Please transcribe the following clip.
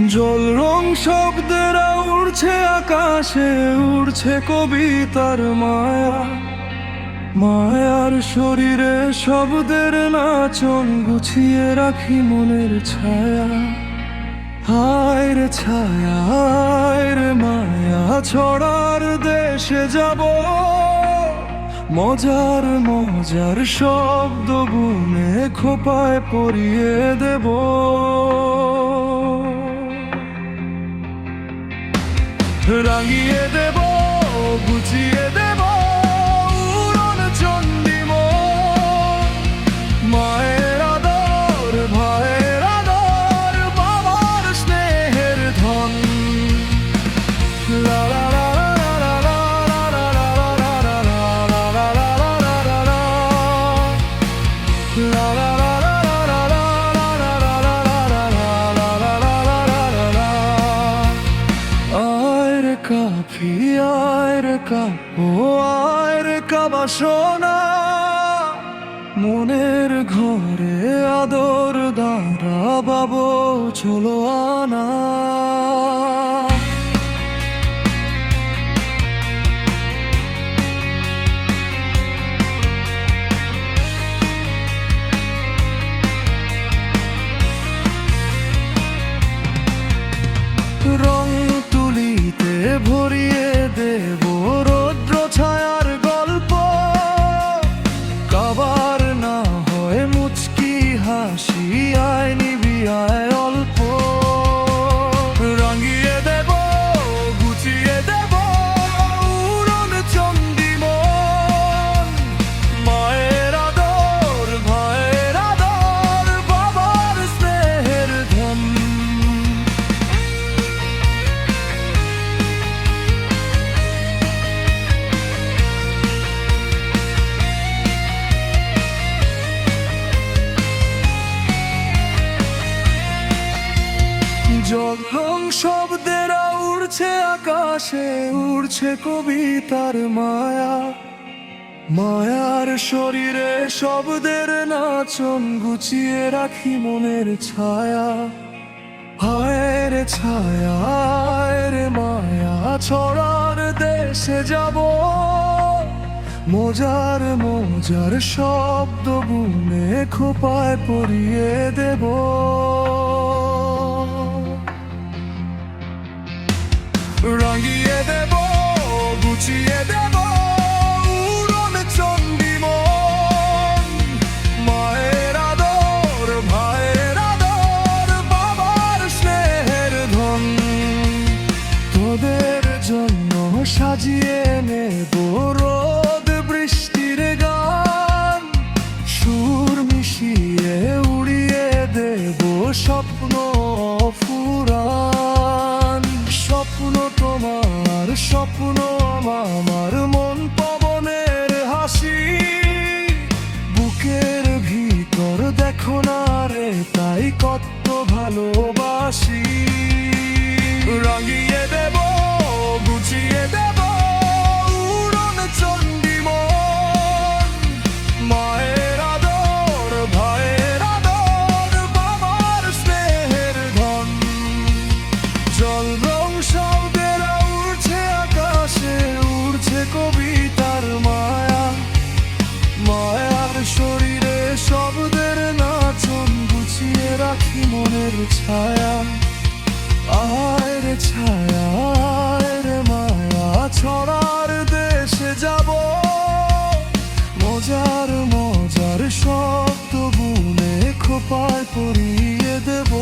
জল রং শব্দেরা উড়ছে আকাশে, উড়ছে কবিতার মায়া। মায়ার শরীরে শব্দের নাচন, গুছিয়ে রাখি মনের ছায়া। হায় রে ছায়া, হায় রে মায়া, ছড়ার দেশে যাব। মজার মজার শব্দ গুনে খোপায় পরিয়ে দেব। রাঙিয়ে দেব, গুছিয়ে দেব উড়ন চণ্ডী মন। মায়ের আদর, ভাইয়ের আদর, বাবার স্নেহের ধন। লা লা লা লা লা লা লা লা লা লা লা লা লা লা। কাফি আয় রে কাপো, আয় রে কাবাসনা। মনের ঘরে আদর দ্বারা বাবু চলো আনা। রং তুলিতে ভরিয়ে দেব রৌদ্র ছায়ার গল্প। কাবার না হয় মুচকি হাসি, আয় নিবি আয় অল্প। রাঙিয়ে দেব, গুছিয়ে দেব উড়ন চণ্ডী মন। মায়ের আদর, ভাইয়ের আদর, বাবার স্নেহের ধন। জল রং শব্দেরা উড়ছে আকাশে, উড়ছে কবিতার মায়া। মায়ার শরীরে শব্দের নাচন, গুছিয়ে রাখি মনের ছায়া। হায় রে ছায়া, হায় রে মায়া, ছড়ার দেশে যাব। মজার মজার শব্দ বুনে খোপায় পরিয়ে দেব। রাঙিয়ে দেব, গুছিয়ে দেব উড়ন চণ্ডী মন। মায়ের আদর, ভাইয়ের আদর, বাবার স্নেহের ধন। তোদের জন্য সাজিয়ে নেব রোদ বৃষ্টির গান। সুর মিশিয়ে উড়িয়ে দেব স্বপ্ন ফুরান। স্বপ্ন তোমার, স্বপ্ন আমার, মন পবনের হাসি। বুকের ভিতর দেখো না রে, তাই কত ভালোবাসি। রাঙিয়ে দেব, গুছিয়ে দেব উড়ন চণ্ডী মন। মায়ের আদর, ভাইয়ের আদর, বাবার স্নেহের ধন। জল রং শব্দেরা উড়ছে আকাশে, উড়ছে কবিতার মায়া। মায়ার শরীরে শব্দের নাচন, গুছিয়ে রাখি মনের ছায়া। আয় রে ছায়া, আয় রে মায়া, ছড়ার দেশে যাব। মজার মজার শব্দ বুনে খোপায় পরিয়ে দেব।